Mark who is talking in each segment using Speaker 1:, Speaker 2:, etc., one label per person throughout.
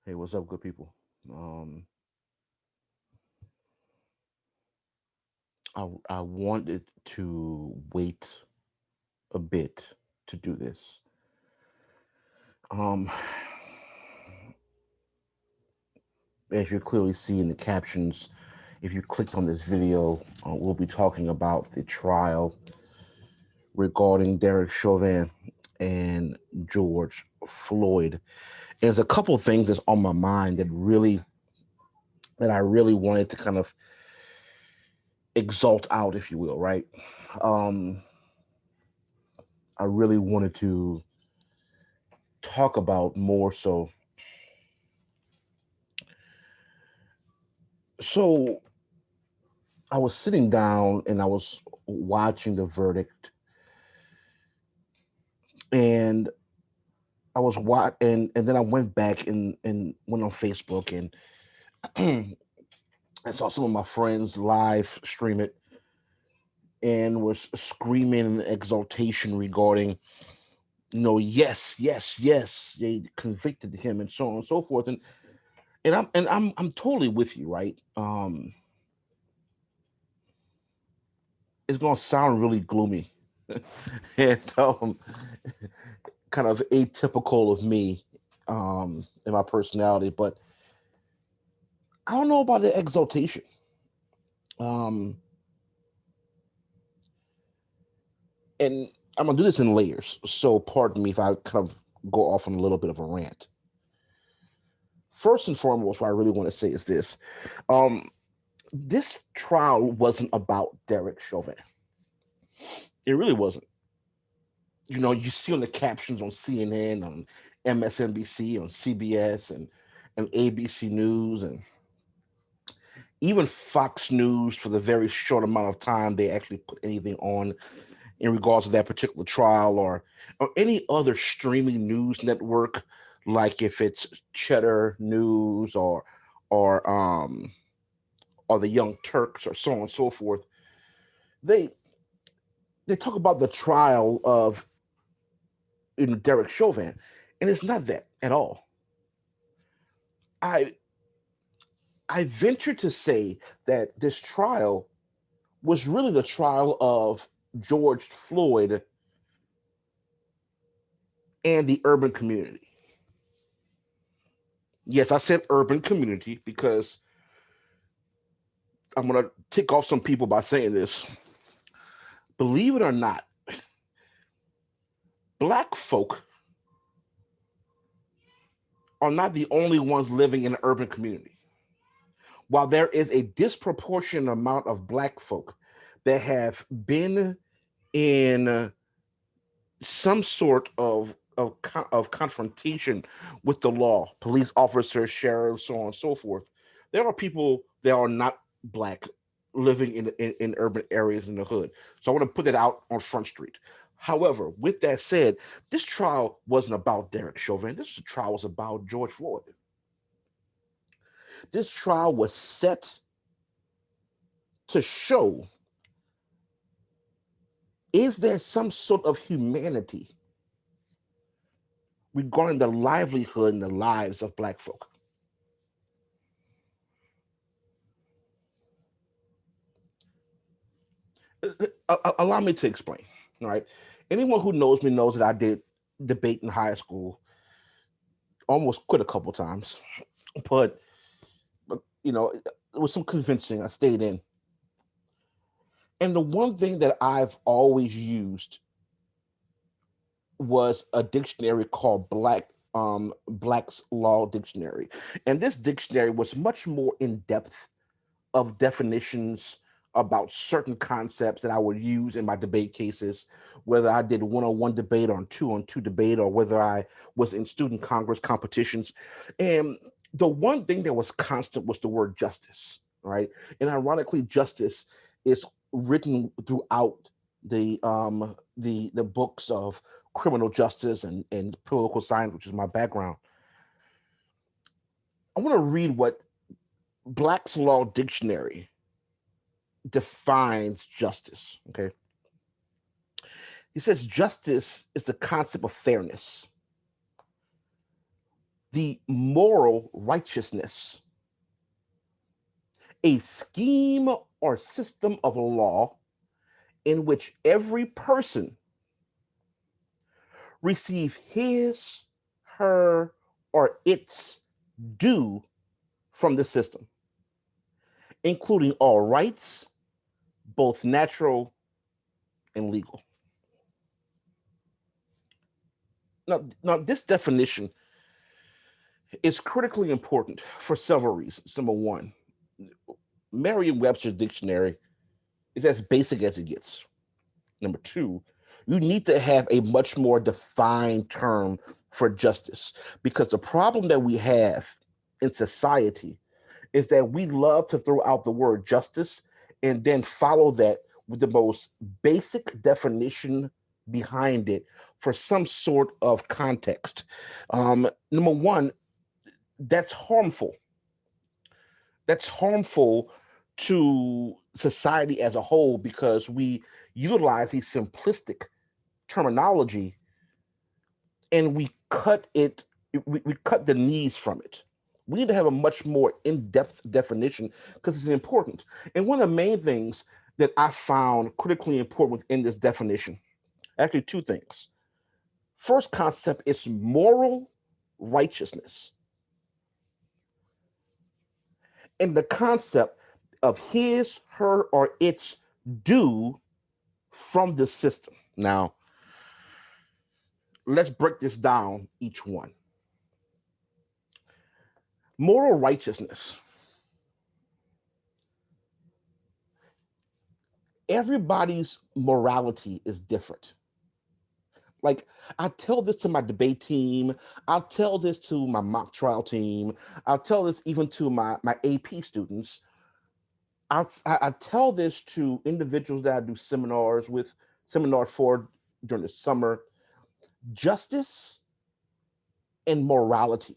Speaker 1: Hey, what's up, good people? Um, I wanted to wait a bit to do this. Um, as you clearly see in the captions, if you clicked on this video, we'll be talking about the trial regarding Derek Chauvin and George Floyd. And there's a couple of things that's on my mind that I really wanted to kind of exalt out, if you will, right? Um, I really wanted to talk about more so. So I was sitting down and I was watching the verdict, and and then I went back and went on Facebook and I saw some of my friends live stream it and was screaming in exultation regarding, yes, yes, yes, they convicted him and so on and so forth. And I'm totally with you, right? It's gonna sound really gloomy and kind of atypical of me, in my personality, but I don't know about the exaltation. Um, and I'm gonna do this in layers, so pardon me if I kind of go off on a little bit of a rant. First and foremost, what I really want to say is this: um, this trial wasn't about Derek Chauvin. It really wasn't. You see on the captions on CNN, on MSNBC, on CBS, and ABC News, and even Fox News, for the very short amount of time they actually put anything on in regards to that particular trial, or any other streaming news network, like if it's Cheddar News or um or the Young Turks or so on and so forth. They they talk about the trial of Derek Chauvin, and it's not that at all. I I venture to say that this trial was really the trial of George Floyd and the urban community. Yes, I said urban community because I'm going to tick off some people by saying this. Believe it or not, black folk are not the only ones living in an urban community. While there is a disproportionate amount of black folk that have been in some sort of confrontation with the law, police officers, sheriffs, so on and so forth. There are people that are not black living in urban areas in the hood. So I want to put that out on Front Street. However, with that said, this trial wasn't about Derek Chauvin. This trial was about George Floyd. This trial was set to show, is there some sort of humanity regarding the livelihood and the lives of black folk? Allow me to explain. All right. Anyone who knows me knows that I did debate in high school, almost quit a couple times, but, it was some convincing. I stayed in. And the one thing that I've always used was a dictionary called Black's Law Dictionary. And this dictionary was much more in depth of definitions about certain concepts that I would use in my debate cases, whether I did one-on-one debate or two-on-two debate, or whether I was in student congress competitions. And the one thing that was constant was the word justice, right? And ironically, justice is written throughout the books of criminal justice and political science, which is my background. I want to read what Black's Law Dictionary defines justice. Okay. He says justice is the concept of fairness, The moral righteousness, a scheme or system of law in which every person receive his, her, or its due from the system, including all rights, both natural and legal. Now, this definition is critically important for several reasons. Number one, Merriam-Webster's dictionary is as basic as it gets. Number two, you need to have a much more defined term for justice because the problem that we have in society is that we love to throw out the word justice and then follow that with the most basic definition behind it for some sort of context. Number one, that's harmful. That's harmful to society as a whole because we utilize these simplistic terminology and we cut it, we cut the knees from it. We need to have a much more in-depth definition because it's important. And one of the main things that I found critically important within this definition, actually two things. First concept is moral righteousness, and the concept of his, her, or its due from the system. Now, let's break this down each one. Moral righteousness. Everybody's morality is different. Like, I tell this to my debate team, I'll tell this to my mock trial team, I'll tell this even to my AP students. I tell this to individuals that I do seminars with, seminar for during the summer. Justice and morality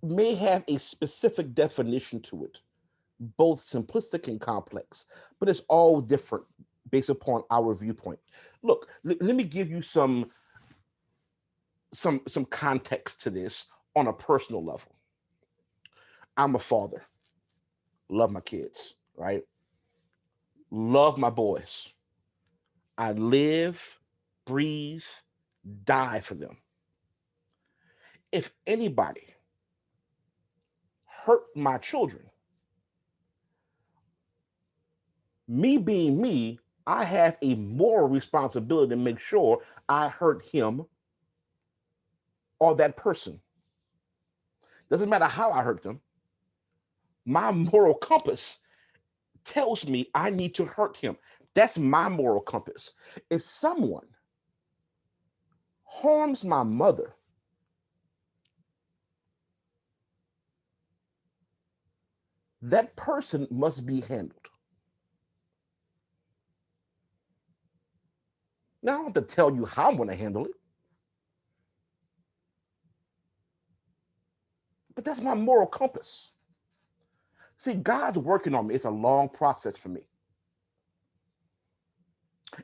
Speaker 1: may have a specific definition to it, both simplistic and complex, but it's all different based upon our viewpoint. Look, let me give you some context to this on a personal level. I'm a father, love my kids, right? Love my boys. I live, breathe, die for them. If anybody hurt my children, me being me, I have a moral responsibility to make sure I hurt him or that person. Doesn't matter how I hurt them. My moral compass tells me I need to hurt him. That's my moral compass. If someone harms my mother, that person must be handled. Now, I don't have to tell you how I'm going to handle it, but that's my moral compass. See, God's working on me. It's a long process for me.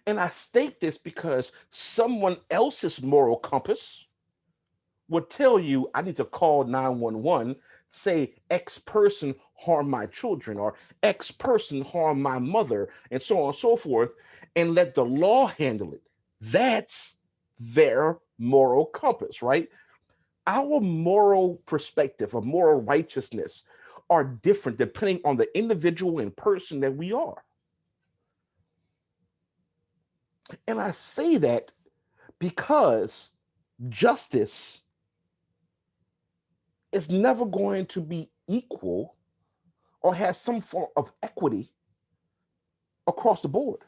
Speaker 1: And I state this because someone else's moral compass would tell you I need to call 911, say X person harmed my children or X person harmed my mother, and so on and so forth, and let the law handle it. That's their moral compass, right? Our moral perspective, of moral righteousness, are different depending on the individual and person that we are. And I say that because justice is never going to be equal or have some form of equity across the board.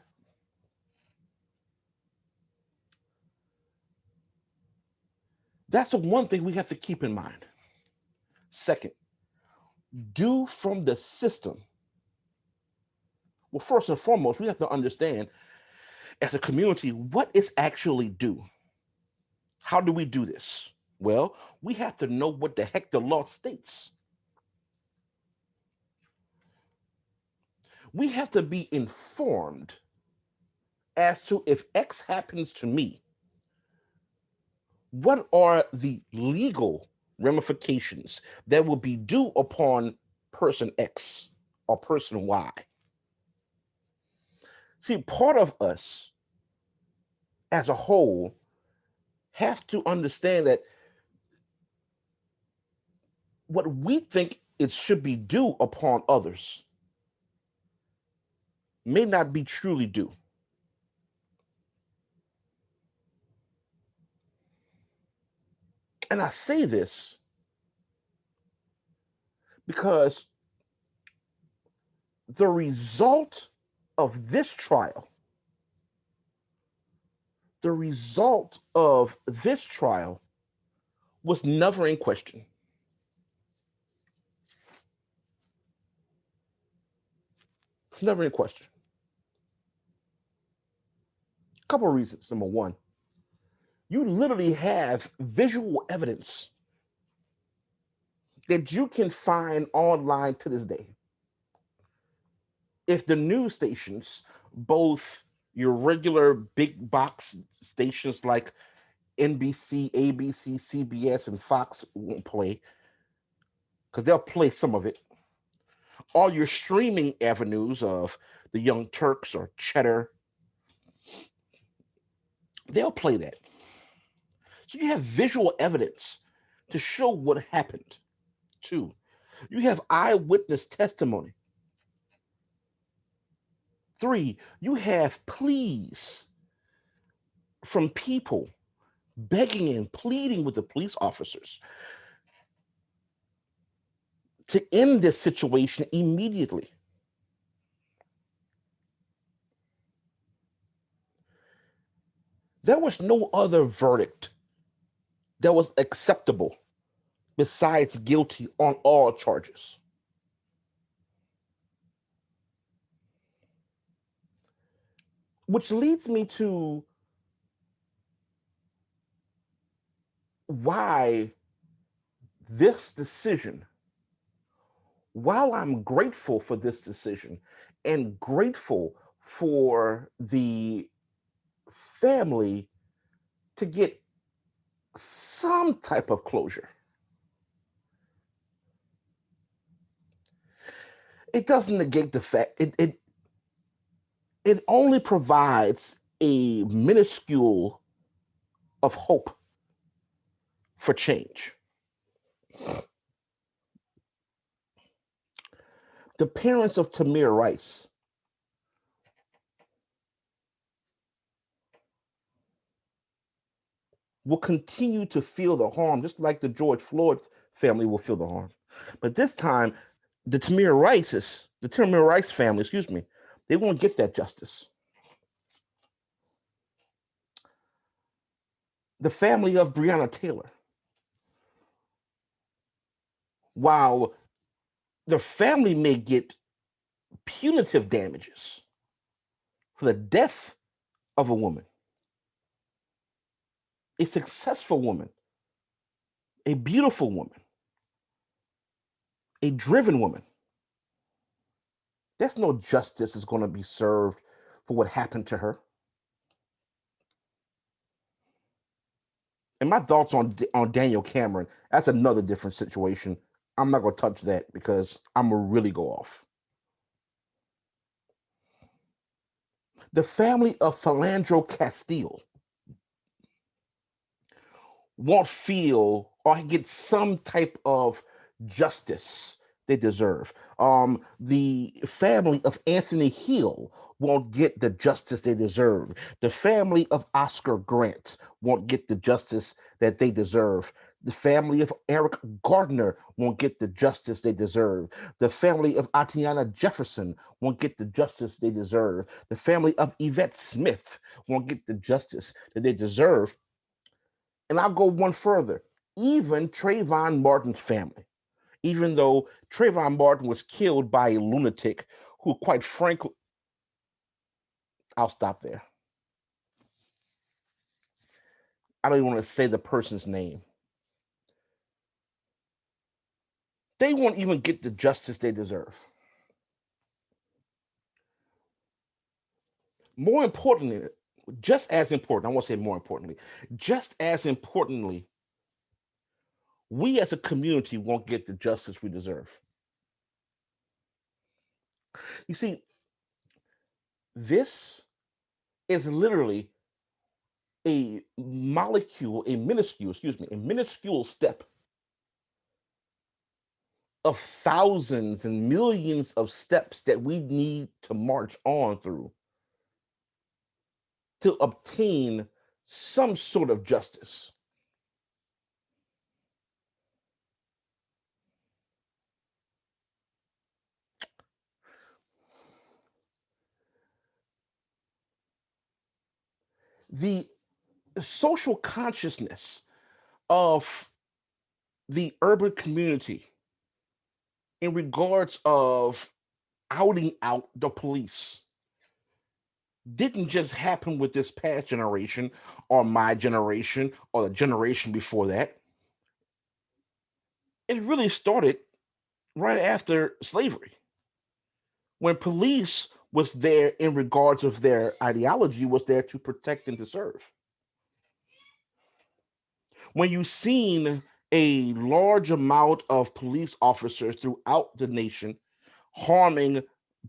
Speaker 1: That's the one thing we have to keep in mind. Second, due from the system. Well, first and foremost, we have to understand as a community what is actually due. How do we do this? Well, we have to know what the heck the law states. We have to be informed as to if X happens to me, What are the legal ramifications that will be due upon person X or person Y? See, part of us as a whole have to understand that what we think it should be due upon others may not be truly due. And I say this because the result of this trial, the result of this trial was never in question. It's never in question. A couple of reasons. Number one, you literally have visual evidence that you can find online to this day. If the news stations, both your regular big box stations like NBC, ABC, CBS, and Fox won't play, because they'll play some of it. All your streaming avenues of the Young Turks or Cheddar, they'll play that. So you have visual evidence to show what happened. Two, you have eyewitness testimony. Three, you have pleas from people begging and pleading with the police officers to end this situation immediately. There was no other verdict that was acceptable besides guilty on all charges. Which leads me to why this decision, while I'm grateful for this decision and grateful for the family to get some type of closure, it doesn't negate the fact it only provides a minuscule of hope for change. The parents of Tamir Rice will continue to feel the harm, just like the George Floyd family will feel the harm. But this time, the Tamir Rice family, excuse me, they won't get that justice. The family of Breonna Taylor, while the family may get punitive damages for the death of a woman, a successful woman, a beautiful woman, a driven woman, there's no justice is going to be served for what happened to her. And my thoughts on Daniel Cameron, that's another different situation. I'm not going to touch that because I'm going to really go off. The family of Philandro Castile won't feel or get some type of justice they deserve. The family of Anthony Hill won't get the justice they deserve. The family of Oscar Grant won't get the justice that they deserve. The family of Eric Gardner won't get the justice they deserve. The family of Atiana Jefferson won't get the justice they deserve. The family of Yvette Smith won't get the justice that they deserve. And I'll go one further. Even Trayvon Martin's family, even though Trayvon Martin was killed by a lunatic who, quite frankly, I'll stop there. I don't even want to say the person's name. They won't even get the justice they deserve. More importantly, Just as important, I won't say more importantly, just as importantly, we as a community won't get the justice we deserve. You see, this is literally a molecule, a minuscule, excuse me, a minuscule step of thousands and millions of steps that we need to march on through to obtain some sort of justice. The social consciousness of the urban community in regards of outing out the police didn't just happen with this past generation or my generation or the generation before that. It really started right after slavery when police was there in regards of their ideology was there to protect and to serve. When you've seen a large amount of police officers throughout the nation harming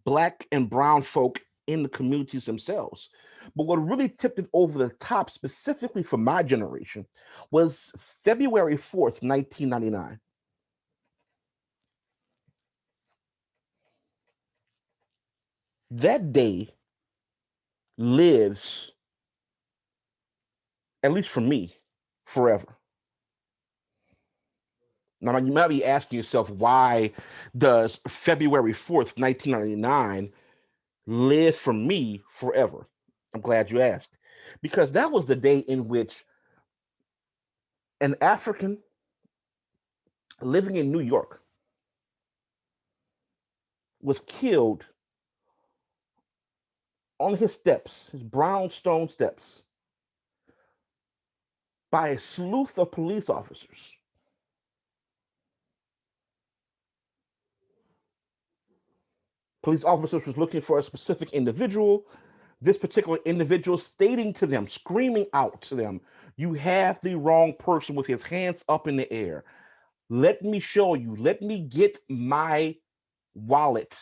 Speaker 1: black and brown folk in the communities themselves. But what really tipped it over the top, specifically for my generation, was February 4th, 1999. That day lives, at least for me, forever. Now, you might be asking yourself, why does February 4th, 1999 live for me forever? I'm glad you asked. Because that was the day in which an African living in New York was killed on his steps, his brownstone steps, by a sleuth of police officers. Police officers was looking for a specific individual. This particular individual stating to them, screaming out to them, "You have the wrong person," with his hands up in the air. "Let me show you. Let me get my wallet.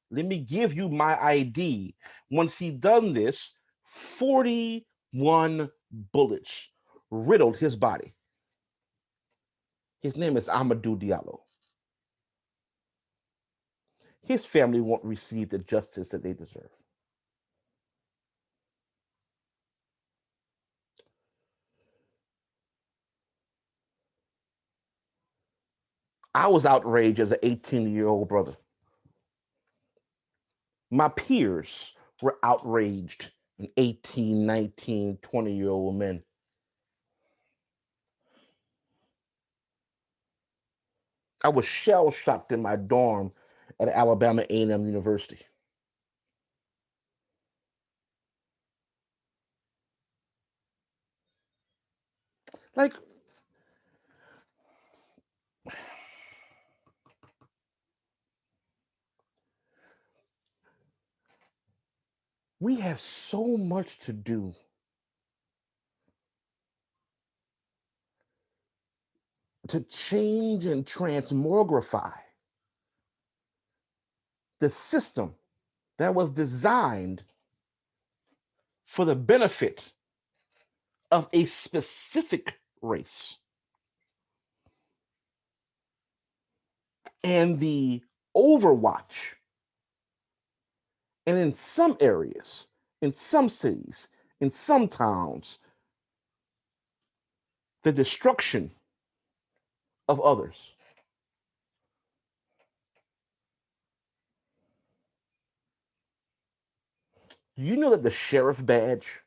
Speaker 1: Let me give you my ID." Once he done this, 41 bullets riddled his body. His name is Amadou Diallo. His family won't receive the justice that they deserve. I was outraged as an 18-year-old brother. My peers were outraged, and 18, 19, 20-year-old men. I was shell shocked in my dorm at Alabama A&M University. Like, we have so much to do to change and transmogrify the system that was designed for the benefit of a specific race. And the overwatch, and in some areas, in some cities, in some towns, the destruction of others. Do you know that the sheriff badge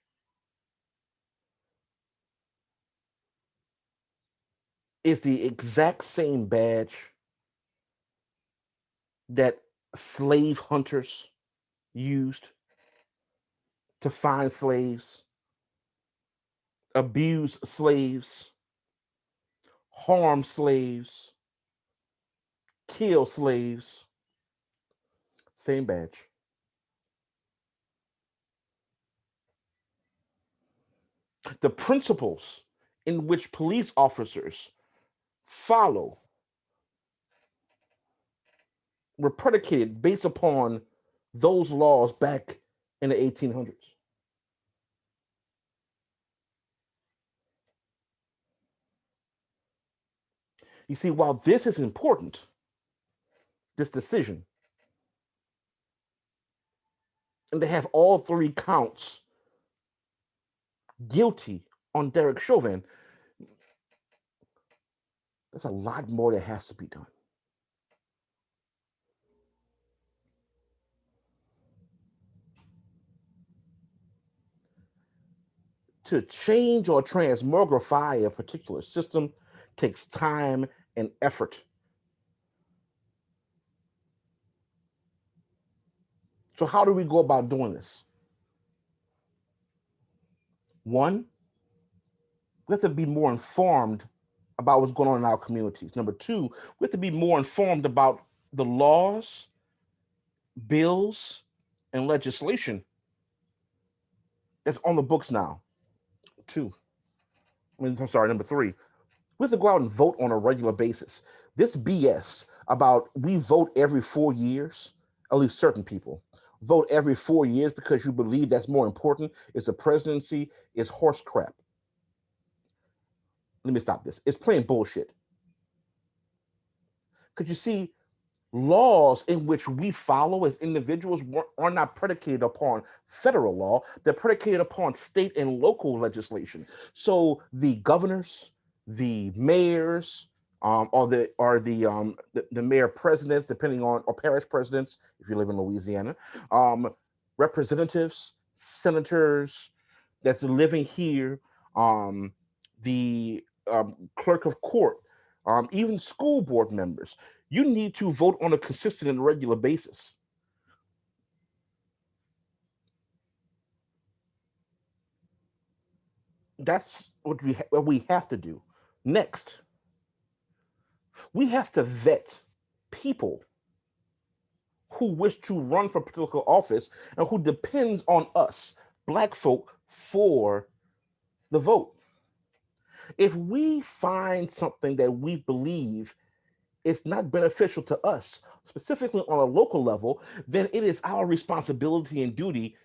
Speaker 1: is the exact same badge that slave hunters used to find slaves, abuse slaves, harm slaves, kill slaves? Same badge. The principles in which police officers follow were predicated based upon those laws back in the 1800s. You see, while this is important, this decision, and they have all three counts guilty on Derek Chauvin, there's a lot more that has to be done. To change or transmogrify a particular system takes time and effort. So, how do we go about doing this? One, we have to be more informed about what's going on in our communities. Number two, we have to be more informed about the laws, bills, and legislation that's on the books now. Two, I'm sorry, number three, we have to go out and vote on a regular basis. This BS about we vote every 4 years, at least certain people vote every 4 years because you believe that's more important is the presidency, is horse crap. Let me stop this. It's plain bullshit. Because you see, laws in which we follow as individuals are not predicated upon federal law, they're predicated upon state and local legislation. So the governors, the mayors, or the mayor presidents, depending on, or parish presidents, if you live in Louisiana, um, representatives, senators that's living here, um, the clerk of court, even school board members, you need to vote on a consistent and regular basis. That's what we have to do. Next, we have to vet people who wish to run for political office and who depends on us, black folk, for the vote. If we find something that we believe is not beneficial to us, specifically on a local level, then it is our responsibility and duty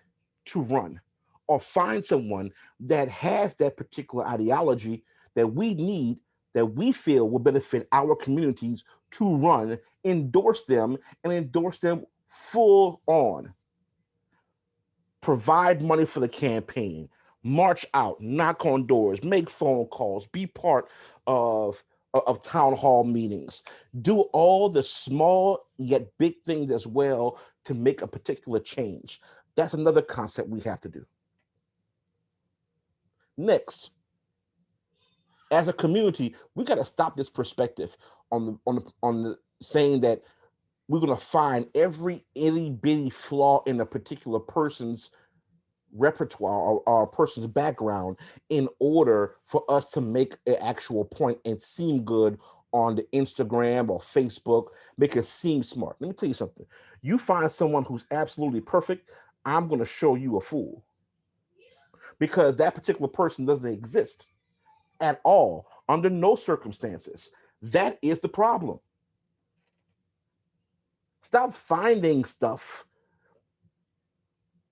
Speaker 1: to run or find someone that has that particular ideology that we need, that we feel will benefit our communities to run, endorse them, and endorse them full on. Provide money for the campaign, march out, knock on doors, make phone calls, be part of town hall meetings, do all the small yet big things as well to make a particular change. That's another concept we have to do. Next, as a community, we got to stop this perspective on the saying that we're going to find every itty bitty flaw in a particular person's repertoire or a person's background in order for us to make an actual point and seem good on the Instagram or Facebook, make it seem smart. Let me tell you something. You find someone who's absolutely perfect, I'm going to show you a fool because that particular person doesn't exist at all under no circumstances. That is the problem. Stop finding stuff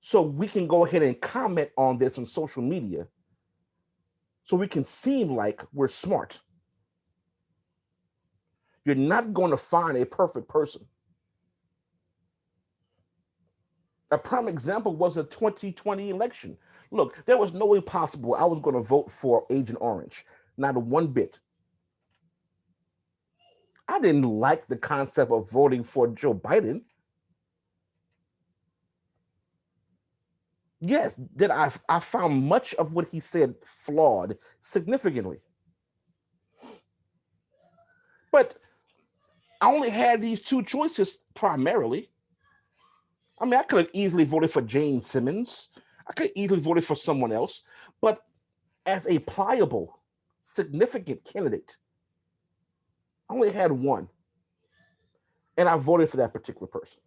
Speaker 1: so we can go ahead and comment on this on social media so we can seem like we're smart. You're not going to find a perfect person. A prime example was the 2020 election. Look, there was no way possible I was going to vote for Agent Orange, not one bit. I didn't like the concept of voting for Joe Biden. Yes, that I found much of what he said flawed significantly. But I only had these two choices primarily. I mean, I could have easily voted for Jane Simmons. I could have easily voted for someone else. But as a pliable, significant candidate, I only had one. And I voted for that particular person.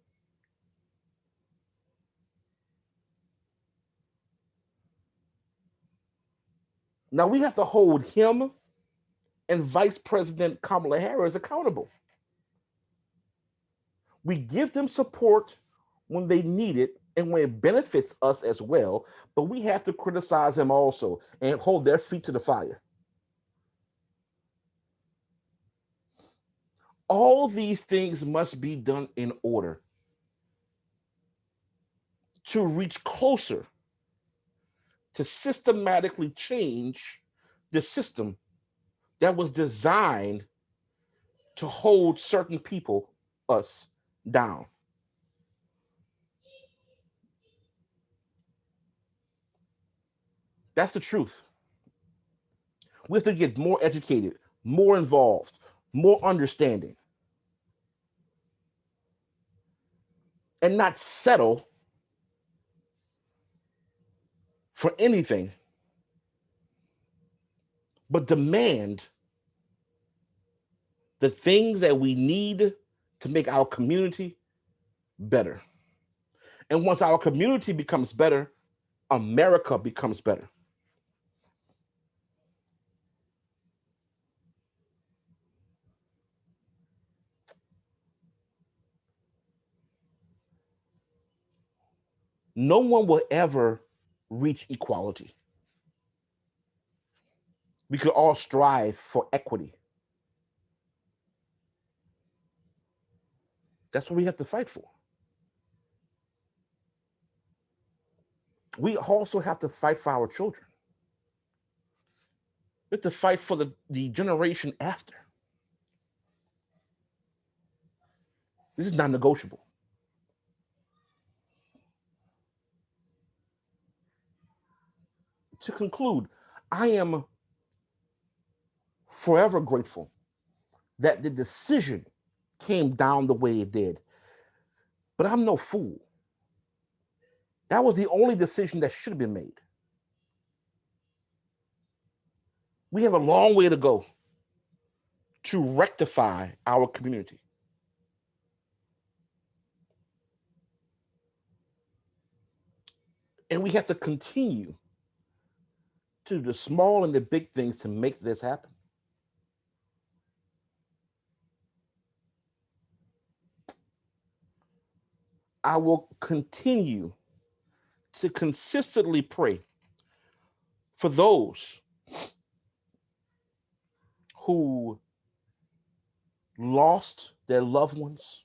Speaker 1: Now we have to hold him and Vice President Kamala Harris accountable. We give them support when they need it and when it benefits us as well, but we have to criticize them also and hold their feet to the fire. All these things must be done in order to reach closer to systematically change the system that was designed to hold certain people, us, down. That's the truth. We have to get more educated, more involved, more understanding, and not settle for anything, but demand the things that we need to make our community better. And once our community becomes better, America becomes better. No one will ever reach equality. We could all strive for equity. That's what we have to fight for. We also have to fight for our children. We have to fight for the generation after. This is non negotiable. To conclude, I am forever grateful that the decision came down the way it did. But I'm no fool. That was the only decision that should have been made. We have a long way to go to rectify our community. And we have to continue to do the small and the big things to make this happen. I will continue to consistently pray for those who lost their loved ones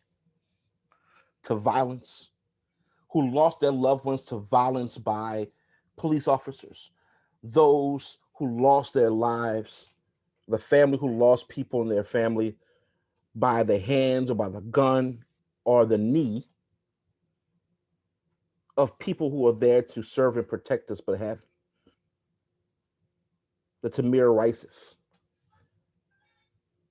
Speaker 1: to violence, who lost their loved ones to violence by police officers, those who lost their lives, the family who lost people in their family by the hands or by the gun or the knee of people who are there to serve and protect us but have the Tamir Rices,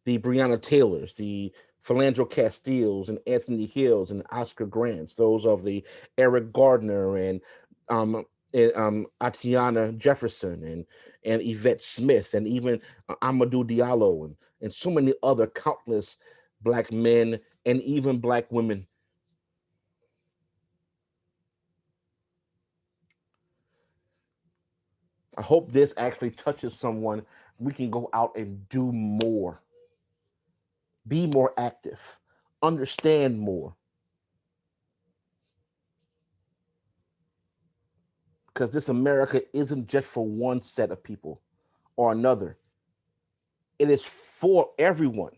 Speaker 1: the Breonna Taylors, the Philandro Castiles and Anthony Hills and Oscar Grants, those of the Eric Gardner um, Atiana Jefferson and Yvette Smith and even Amadou Diallo and so many other countless black men and even black women. I hope this actually touches someone. We can go out and do more, be more active, understand more, because this America isn't just for one set of people or another. It is for everyone,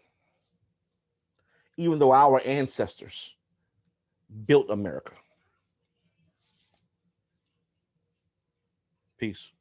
Speaker 1: even though our ancestors built America. Peace.